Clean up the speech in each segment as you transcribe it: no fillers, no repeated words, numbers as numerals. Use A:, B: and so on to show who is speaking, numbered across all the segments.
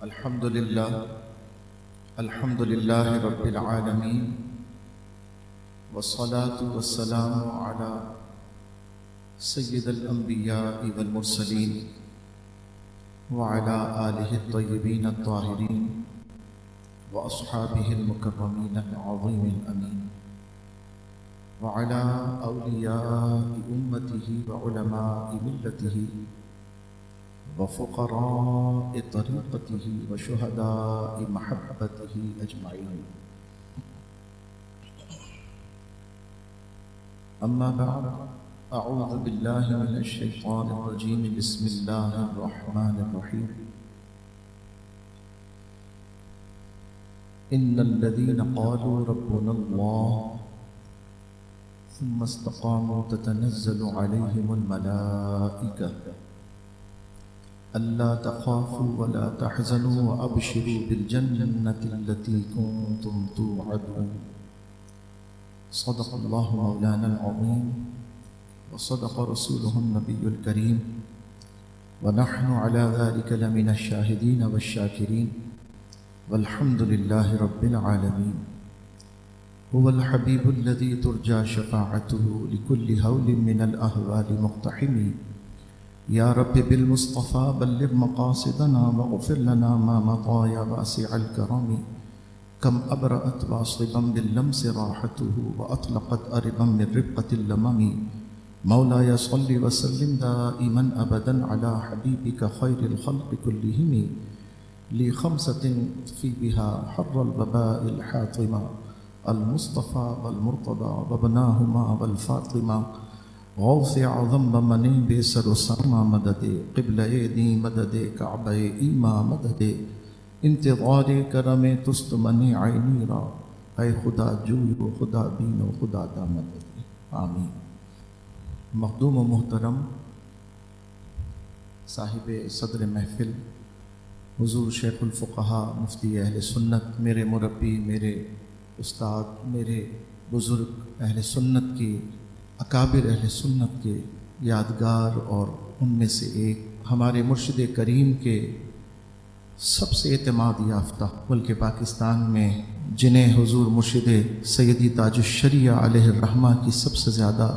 A: الحمد لله رب العالمين والصلاة والسلام على سيد الأنبياء والمرسلين وعلى آله الطيبين الطاهرين وأصحابه المكرمين العظيم الأمين وعلى أولياء أمته وعلماء ملته وفقراء طريقته وشهداء محبته أجمعين. أما بعد، أعوذ بالله من الشيطان الرجيم. بسم الله الرحمن الرحيم. إن الذين قالوا ربنا الله ثم استقاموا تتنزل عليهم الملائكة ألا تخافوا ولا تحزنوا وأبشروا بالجنة التي كنتم توعدون. صدق الله مولانا العظيم وصدق رسوله النبي الكريم ونحن على ذلك لمن الشاهدين والشاكرين والحمد لله رب العالمين. هو الحبيب الذي ترجى شفاعته لكل هول من الأهوال مقتحم. يا رب بالمصطفى بلغ مقاصدنا واغفر لنا ما مضى يا واسع الكرم. كم أبرأت واصبا باللمس راحته وأطلقت أربا من رقة اللمم. مولاي صل وسلم دائما أبدا على حبيبك خير الخلق كلهم. لي خمسة في بها حر الوباء الحاطمة المصطفى والمرتضى وابناهما والفاطمة. غوث اعظم بمنی بے سر و ساما مدد قبلہ دی مدد کعبہ ایما مدد انتظار کرم تست منی عینی را اے خدا جوئی و خدا بین و خدا دا مدد. آمین. مخدوم و محترم صاحب صدر محفل حضور شیخ الفقہا مفتی اہل سنت، میرے مربی، میرے استاد، میرے بزرگ اہل سنت کی اکابر اہل سنت کے یادگار اور ان میں سے ایک ہمارے مرشد کریم کے سب سے اعتماد یافتہ ملک پاکستان میں جنہیں حضور مرشد سیدی تاج الشریعہ علیہ الرحمہ کی سب سے زیادہ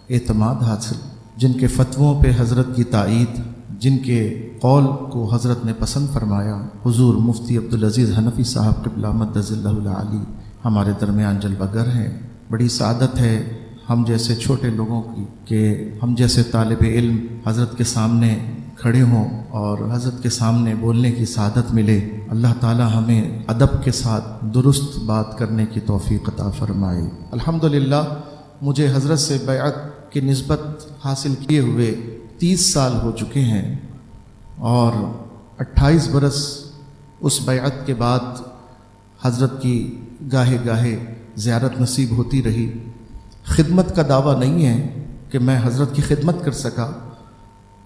A: اعتماد حاصل، جن کے فتووں پہ حضرت کی تائید، جن کے قول کو حضرت نے پسند فرمایا، حضور مفتی عبدالعزیز حنفی صاحب قبلہ مدظ اللہ العالی ہمارے درمیان جلوہ گر ہیں. بڑی سعادت ہے ہم جیسے چھوٹے لوگوں کی کہ ہم جیسے طالب علم حضرت کے سامنے کھڑے ہوں اور حضرت کے سامنے بولنے کی سعادت ملے. اللہ تعالی ہمیں ادب کے ساتھ درست بات کرنے کی توفیق عطا فرمائے. الحمدللہ مجھے حضرت سے بیعت کی نسبت حاصل کیے ہوئے 30 سال ہو چکے ہیں اور 28 برس اس بیعت کے بعد حضرت کی گاہے گاہے زیارت نصیب ہوتی رہی. خدمت کا دعویٰ نہیں ہے کہ میں حضرت کی خدمت کر سکا،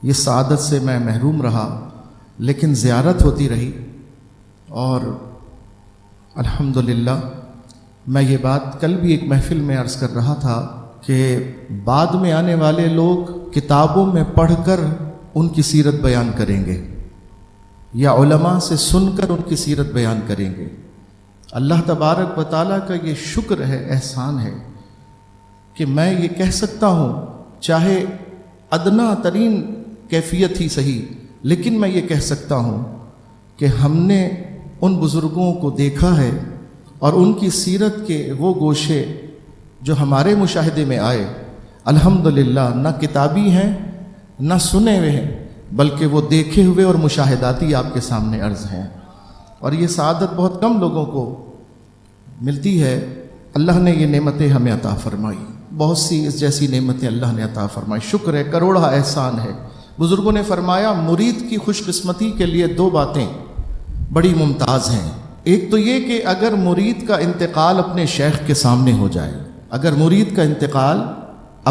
A: یہ سعادت سے میں محروم رہا، لیکن زیارت ہوتی رہی. اور الحمدللہ میں یہ بات کل بھی ایک محفل میں عرض کر رہا تھا کہ بعد میں آنے والے لوگ کتابوں میں پڑھ کر ان کی سیرت بیان کریں گے یا علماء سے سن کر ان کی سیرت بیان کریں گے. اللہ تبارک و تعالیٰ کا یہ شکر ہے، احسان ہے کہ میں یہ کہہ سکتا ہوں، چاہے ادنا ترین کیفیت ہی صحیح، لیکن میں یہ کہہ سکتا ہوں کہ ہم نے ان بزرگوں کو دیکھا ہے اور ان کی سیرت کے وہ گوشے جو ہمارے مشاہدے میں آئے الحمدللہ نہ کتابی ہیں نہ سنے ہوئے ہیں، بلکہ وہ دیکھے ہوئے اور مشاہداتی آپ کے سامنے عرض ہیں. اور یہ سعادت بہت کم لوگوں کو ملتی ہے. اللہ نے یہ نعمتیں ہمیں عطا فرمائی، بہت سی اس جیسی نعمتیں اللہ نے عطا فرمائی. شکر ہے، کروڑا احسان ہے. بزرگوں نے فرمایا مرید کی خوش قسمتی کے لیے 2 باتیں بڑی ممتاز ہیں. ایک تو یہ کہ اگر مرید کا انتقال اپنے شیخ کے سامنے ہو جائے، اگر مرید کا انتقال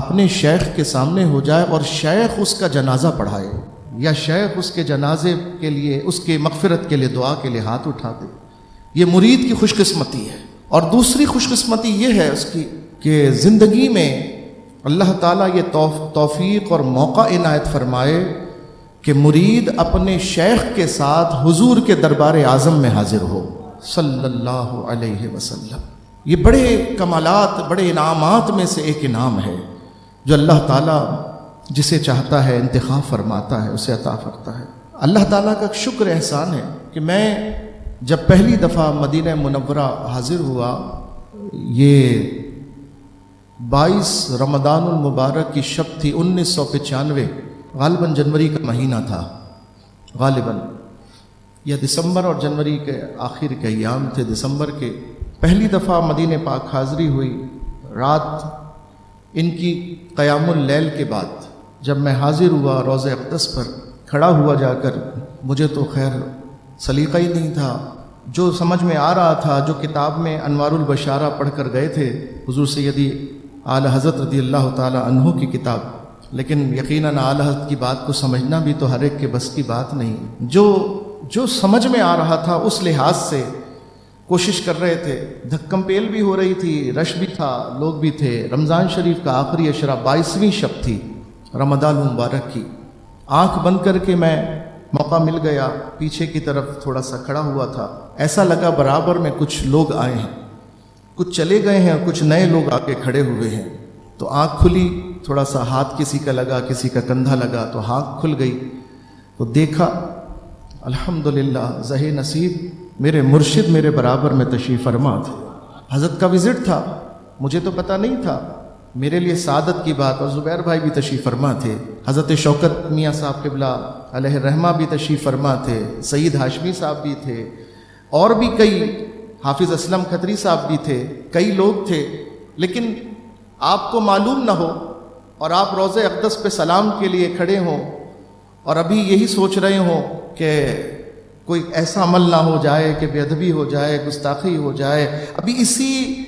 A: اپنے شیخ کے سامنے ہو جائے اور شیخ اس کا جنازہ پڑھائے یا شیخ اس کے جنازے کے لیے، اس کے مغفرت کے لیے، دعا کے لیے ہاتھ اٹھا دے، یہ مرید کی خوش قسمتی ہے. اور دوسری خوش قسمتی یہ ہے اس کی کہ زندگی میں اللہ تعالیٰ یہ توفیق اور موقع عنایت فرمائے کہ مرید اپنے شیخ کے ساتھ حضور کے دربار اعظم میں حاضر ہو صلی اللہ علیہ وسلم۔ یہ بڑے کمالات، بڑے انعامات میں سے ایک انعام ہے جو اللہ تعالیٰ جسے چاہتا ہے انتخاب فرماتا ہے، اسے عطا کرتا ہے۔ اللہ تعالیٰ کا شکر احسان ہے کہ میں جب پہلی دفعہ مدینہ منورہ حاضر ہوا، یہ 22 رمضان المبارک کی شب تھی 1995، غالباً جنوری کا مہینہ تھا، غالباً یا دسمبر اور جنوری کے آخر کے ایام تھے، دسمبر کے۔ پہلی دفعہ مدینہ پاک حاضری ہوئی رات ان کی قیام اللیل کے بعد، جب میں حاضر ہوا روضہ اقدس پر کھڑا ہوا جا کر، مجھے تو خیر سلیقہ ہی نہیں تھا، جو سمجھ میں آ رہا تھا، جو کتاب میں انوار البشارہ پڑھ کر گئے تھے حضور سیدی اعلی حضرت رضی اللہ تعالی عنہ کی کتاب، لیکن یقیناً اعلی حضرت کی بات کو سمجھنا بھی تو ہر ایک کے بس کی بات نہیں، جو سمجھ میں آ رہا تھا اس لحاظ سے کوشش کر رہے تھے۔ دھکم پیل بھی ہو رہی تھی، رش بھی تھا، لوگ بھی تھے۔ رمضان شریف کا آخری اشرا 22ویں شب تھی رمضان مبارک کی۔ آنکھ بند کر کے میں موقع مل گیا، پیچھے کی طرف تھوڑا سا کھڑا ہوا تھا، ایسا لگا برابر میں کچھ لوگ آئے ہیں، کچھ چلے گئے ہیں اور کچھ نئے لوگ آ کے کھڑے ہوئے ہیں۔ تو آنکھ کھلی، تھوڑا سا ہاتھ کسی کا لگا، کسی کا کندھا لگا، تو آنکھ کھل گئی تو دیکھا الحمدللہ زہ نصیب میرے مرشد میرے برابر میں تشریف فرما تھے۔ حضرت کا وزٹ تھا، مجھے تو پتہ نہیں تھا، میرے لیے سعادت کی بات، اور زبیر بھائی بھی تشریف فرما تھے، حضرت شوکت میاں صاحب قبلہ علیہ الرحمہ بھی تشریف فرما تھے، سید ہاشمی صاحب بھی تھے، اور بھی کئی، حافظ اسلم کھتری صاحب بھی تھے، کئی لوگ تھے۔ لیکن آپ کو معلوم نہ ہو اور آپ روضہ اقدس پہ سلام کے لیے کھڑے ہوں اور ابھی یہی سوچ رہے ہوں کہ کوئی ایسا عمل نہ ہو جائے کہ بے ادبی ہو جائے، گستاخی ہو جائے، ابھی اسی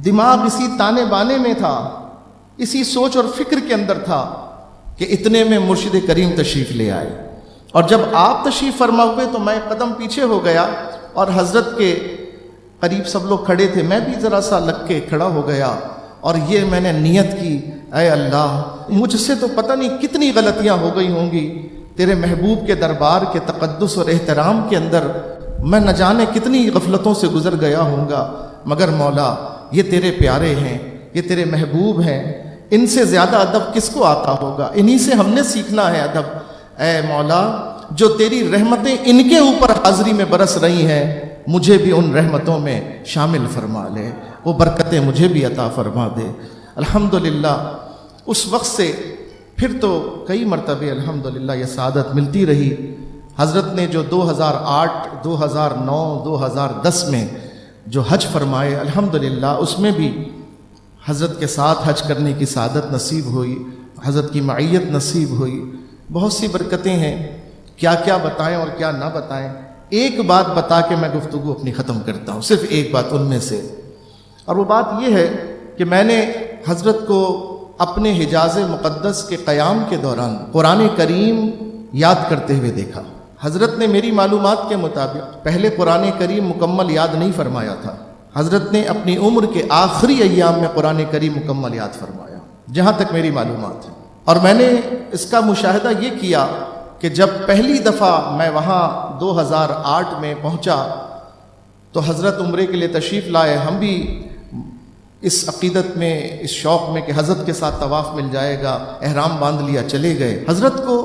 A: دماغ، اسی تانے بانے میں تھا، اسی سوچ اور فکر کے اندر تھا کہ اتنے میں مرشد کریم تشریف لے آئے۔ اور جب آپ تشریف فرما ہوئے تو میں قدم پیچھے ہو گیا اور حضرت کے قریب سب لوگ کھڑے تھے، میں بھی ذرا سا لگ کے کھڑا ہو گیا اور یہ میں نے نیت کی، اے اللہ مجھ سے تو پتہ نہیں کتنی غلطیاں ہو گئی ہوں گی، تیرے محبوب کے دربار کے تقدس اور احترام کے اندر میں نہ جانے کتنی غفلتوں سے گزر گیا ہوں گا، مگر مولا یہ تیرے پیارے ہیں، یہ تیرے محبوب ہیں، ان سے زیادہ ادب کس کو آتا ہوگا، انہی سے ہم نے سیکھنا ہے ادب۔ اے مولا جو تیری رحمتیں ان کے اوپر حاضری میں برس رہی ہیں، مجھے بھی ان رحمتوں میں شامل فرما لے، وہ برکتیں مجھے بھی عطا فرما دے۔ الحمدللہ اس وقت سے پھر تو کئی مرتبہ الحمدللہ یہ سعادت ملتی رہی۔ حضرت نے جو 2008، 2009، 2010 میں جو حج فرمائے، الحمدللہ اس میں بھی حضرت کے ساتھ حج کرنے کی سعادت نصیب ہوئی، حضرت کی معیت نصیب ہوئی۔ بہت سی برکتیں ہیں، کیا کیا بتائیں اور کیا نہ بتائیں۔ ایک بات بتا کے میں گفتگو اپنی ختم کرتا ہوں، صرف ایک بات ان میں سے، اور وہ بات یہ ہے کہ میں نے حضرت کو اپنے حجاز مقدس کے قیام کے دوران قرآن کریم یاد کرتے ہوئے دیکھا۔ حضرت نے میری معلومات کے مطابق پہلے قرآن کریم مکمل یاد نہیں فرمایا تھا، حضرت نے اپنی عمر کے آخری ایام میں قرآن کریم مکمل یاد فرمایا، جہاں تک میری معلومات ہے۔ اور میں نے اس کا مشاہدہ یہ کیا کہ جب پہلی دفعہ میں وہاں 2008 میں پہنچا تو حضرت عمرے کے لیے تشریف لائے، ہم بھی اس عقیدت میں، اس شوق میں کہ حضرت کے ساتھ طواف مل جائے گا، احرام باندھ لیا، چلے گئے۔ حضرت کو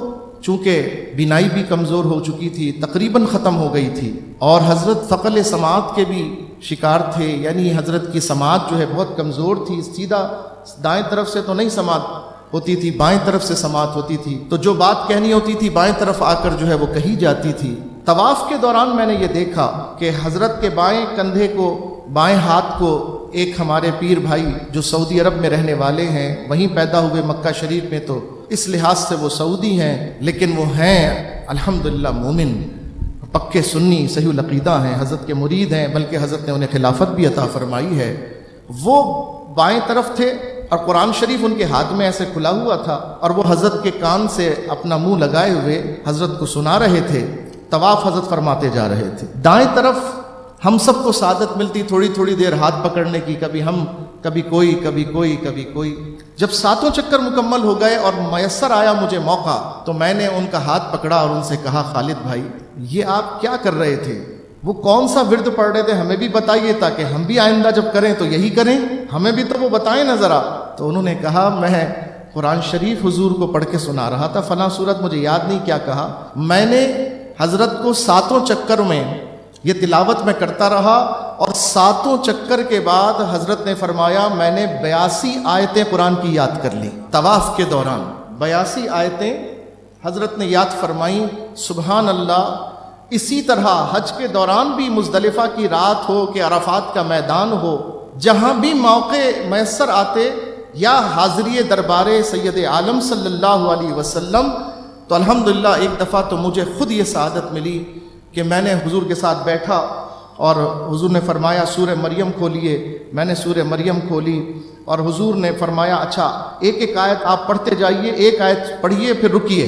A: چونکہ بینائی بھی کمزور ہو چکی تھی، تقریباً ختم ہو گئی تھی، اور حضرت ثقل سماعت کے بھی شکار تھے، یعنی حضرت کی سماعت جو ہے بہت کمزور تھی، سیدھا دائیں طرف سے تو نہیں سماعت ہوتی تھی، بائیں طرف سے سماعت ہوتی تھی، تو جو بات کہنی ہوتی تھی بائیں طرف آ کر جو ہے وہ کہی جاتی تھی۔ طواف کے دوران میں نے یہ دیکھا کہ حضرت کے بائیں کندھے کو، بائیں ہاتھ کو ایک ہمارے پیر بھائی جو سعودی عرب میں رہنے والے ہیں، وہیں پیدا ہوئے مکہ شریف میں، تو اس لحاظ سے وہ سعودی ہیں لیکن وہ ہیں الحمدللہ مومن، پکے سنی، صحیح العقیدہ ہیں، حضرت کے مرید ہیں، بلکہ حضرت نے انہیں خلافت بھی عطا فرمائی ہے۔ وہ بائیں طرف تھے اور قرآن شریف ان کے ہاتھ میں ایسے کھلا ہوا تھا، اور وہ حضرت کے کان سے اپنا منہ لگائے ہوئے حضرت کو سنا رہے تھے، طواف حضرت فرماتے جا رہے تھے۔ دائیں طرف ہم سب کو سعادت ملتی تھوڑی تھوڑی دیر ہاتھ پکڑنے کی، کبھی ہم کبھی کوئی کبھی کوئی کبھی کوئی. جب 7 چکر مکمل ہو گئے اور میسر آیا مجھے موقع تو میں نے ان کا ہاتھ پکڑا اور ان سے کہا خالد بھائی یہ آپ کیا کر رہے تھے؟ وہ کون سا ورد پڑھ رہے تھے ہمیں بھی بتائیے تاکہ ہم بھی آئندہ جب کریں تو یہی کریں، ہمیں بھی تو وہ بتائیں نا ذرا. تو انہوں نے کہا میں قرآن شریف حضور کو پڑھ کے سنا رہا تھا، فلاں صورت مجھے یاد نہیں کیا کہا. میں نے حضرت کو 7 چکر میں یہ تلاوت میں کرتا رہا اور 7 چکر کے بعد حضرت نے فرمایا میں نے 82 آیتیں قرآن کی یاد کر لی. طواف کے دوران 82 آیتیں حضرت نے یاد فرمائیں. سبحان اللہ. اسی طرح حج کے دوران بھی مزدلفہ کی رات ہو کہ عرفات کا میدان ہو، جہاں بھی موقع میسر آتے یا حاضری دربار سید عالم صلی اللہ علیہ وسلم، تو الحمدللہ ایک دفعہ تو مجھے خود یہ سعادت ملی کہ میں نے حضور کے ساتھ بیٹھا اور حضور نے فرمایا سورہ مریم کھولیے. میں نے سورہ مریم کھولی اور حضور نے فرمایا اچھا ایک ایک آیت آپ پڑھتے جائیے، ایک آیت پڑھیے پھر رکیے.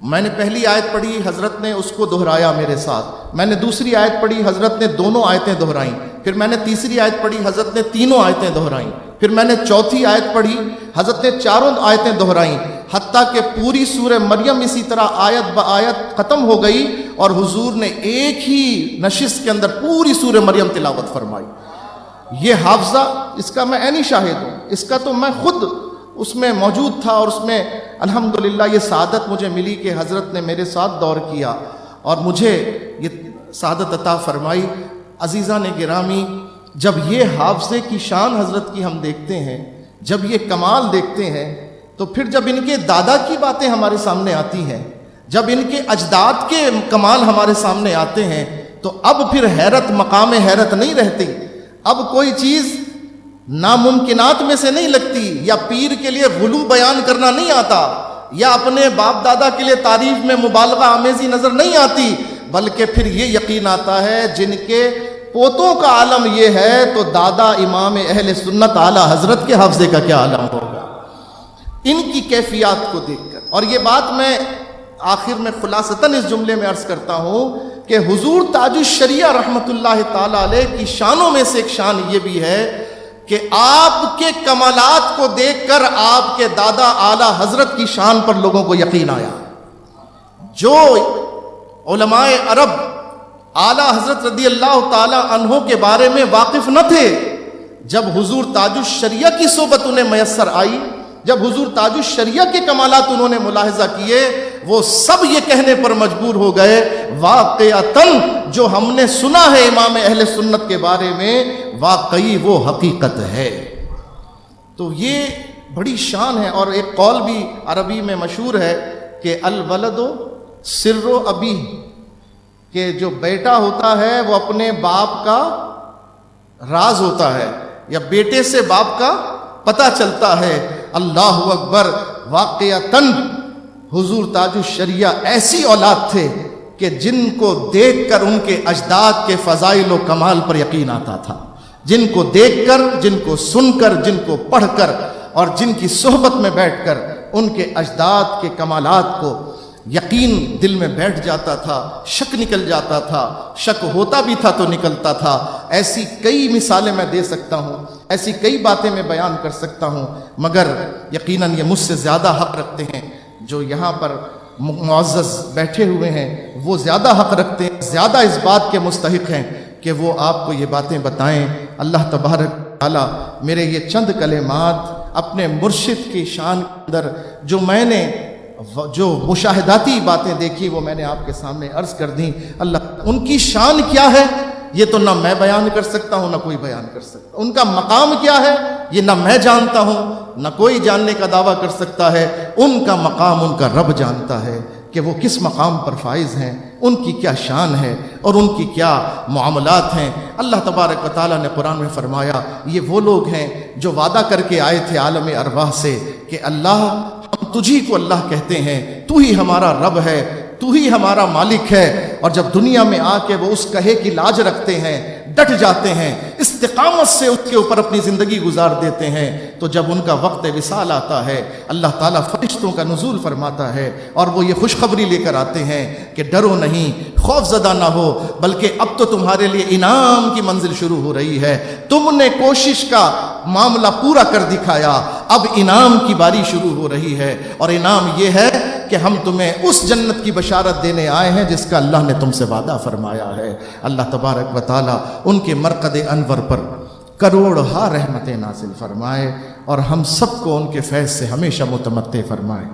A: میں نے پہلی آیت پڑھی، حضرت نے اس کو دہرایا میرے ساتھ. میں نے دوسری آیت پڑھی، حضرت نے دونوں آیتیں دہرائیں. پھر میں نے تیسری آیت پڑھی، حضرت نے تینوں آیتیں دہرائیں. پھر میں نے چوتھی آیت پڑھی، حضرت نے چاروں آیتیں دہرائیں، حتیٰ کہ پوری سورہ مریم اسی طرح آیت با آیت ختم ہو گئی اور حضور نے ایک ہی نشست کے اندر پوری سورہ مریم تلاوت فرمائی. یہ حافظہ اس کا میں عینی شاہد ہوں، اس کا تو میں خود اس میں موجود تھا اور اس میں الحمدللہ یہ سعادت مجھے ملی کہ حضرت نے میرے ساتھ دور کیا اور مجھے یہ سعادت عطا فرمائی. عزیزان گرامی، جب یہ حافظے کی شان حضرت کی ہم دیکھتے ہیں، جب یہ کمال دیکھتے ہیں، تو پھر جب ان کے دادا کی باتیں ہمارے سامنے آتی ہیں، جب ان کے اجداد کے کمال ہمارے سامنے آتے ہیں، تو اب پھر حیرت مقام حیرت نہیں رہتی. اب کوئی چیز ناممکنات میں سے نہیں لگتی، یا پیر کے لیے غلو بیان کرنا نہیں آتا، یا اپنے باپ دادا کے لیے تعریف میں مبالغہ آمیزی نظر نہیں آتی، بلکہ پھر یہ یقین آتا ہے جن کے پوتوں کا عالم یہ ہے تو دادا امام اہل سنت اعلیٰ حضرت کے حافظے کا کیا عالم ہوگا. ان کی کیفیات کو دیکھ کر. اور یہ بات میں آخر میں خلاصتاً اس جملے میں عرض کرتا ہوں کہ حضور تاج الشریعہ رحمۃ اللہ تعالی علیہ کی شانوں میں سے ایک شان یہ بھی ہے کہ آپ کے کمالات کو دیکھ کر آپ کے دادا اعلیٰ حضرت کی شان پر لوگوں کو یقین آیا. جو علماء عرب اعلیٰ حضرت رضی اللہ تعالی عنہ کے بارے میں واقف نہ تھے، جب حضور تاج الشریعہ کی صحبت انہیں میسر آئی، جب حضور تاج الشریعہ کے کمالات انہوں نے ملاحظہ کیے، وہ سب یہ کہنے پر مجبور ہو گئے واقعتاً جو ہم نے سنا ہے امام اہل سنت کے بارے میں واقعی وہ حقیقت ہے. تو یہ بڑی شان ہے. اور ایک قول بھی عربی میں مشہور ہے کہ الولد سر ابی، کہ جو بیٹا ہوتا ہے وہ اپنے باپ کا راز ہوتا ہے، یا بیٹے سے باپ کا پتہ چلتا ہے. اللہ اکبر. واقعتاً حضور تاج الشریعہ ایسی اولاد تھے کہ جن کو دیکھ کر ان کے اجداد کے فضائل و کمال پر یقین آتا تھا، جن کو دیکھ کر، جن کو سن کر، جن کو پڑھ کر اور جن کی صحبت میں بیٹھ کر ان کے اجداد کے کمالات کو یقین دل میں بیٹھ جاتا تھا، شک نکل جاتا تھا، شک ہوتا بھی تھا تو نکلتا تھا. ایسی کئی مثالیں میں دے سکتا ہوں، ایسی کئی باتیں میں بیان کر سکتا ہوں، مگر یقیناً یہ مجھ سے زیادہ حق رکھتے ہیں. جو یہاں پر معزز بیٹھے ہوئے ہیں وہ زیادہ حق رکھتے ہیں، زیادہ اس بات کے مستحق ہیں کہ وہ آپ کو یہ باتیں بتائیں. اللہ تبارک تعالیٰ میرے یہ چند کلمات اپنے مرشد کی شان کے اندر جو مشاہداتی باتیں دیکھی وہ میں نے آپ کے سامنے عرض کر دیں. اللہ ان کی شان کیا ہے یہ تو نہ میں بیان کر سکتا ہوں نہ کوئی بیان کر سکتا. ان کا مقام کیا ہے یہ نہ میں جانتا ہوں نہ کوئی جاننے کا دعویٰ کر سکتا ہے. ان کا مقام ان کا رب جانتا ہے کہ وہ کس مقام پر فائز ہیں، ان کی کیا شان ہے اور ان کی کیا معاملات ہیں. اللہ تبارک و تعالیٰ نے قرآن میں فرمایا یہ وہ لوگ ہیں جو وعدہ کر کے آئے تھے عالم ارواح سے کہ اللہ ہم تجھی کو اللہ کہتے ہیں، تو ہی ہمارا رب ہے، تو ہی ہمارا مالک ہے. اور جب دنیا میں آ کے وہ اس کہے کی لاج رکھتے ہیں، ڈٹ جاتے ہیں استقامت سے اس کے اوپر اپنی زندگی گزار دیتے ہیں، تو جب ان کا وقت وصال آتا ہے اللہ تعالیٰ فرشتوں کا نزول فرماتا ہے اور وہ یہ خوشخبری لے کر آتے ہیں کہ ڈرو نہیں، خوف زدہ نہ ہو، بلکہ اب تو تمہارے لیے انعام کی منزل شروع ہو رہی ہے۔ تم نے کوشش کا معاملہ پورا کر دکھایا، اب انعام کی باری شروع ہو رہی ہے، اور انعام یہ ہے کہ ہم تمہیں اس جنت کی بشارت دینے آئے ہیں جس کا اللہ نے تم سے وعدہ فرمایا ہے۔ اللہ تبارک و تعالیٰ ان کے مرقد انور پر کروڑہا رحمتیں نازل فرمائے اور ہم سب کو ان کے فیض سے ہمیشہ متمتع فرمائے۔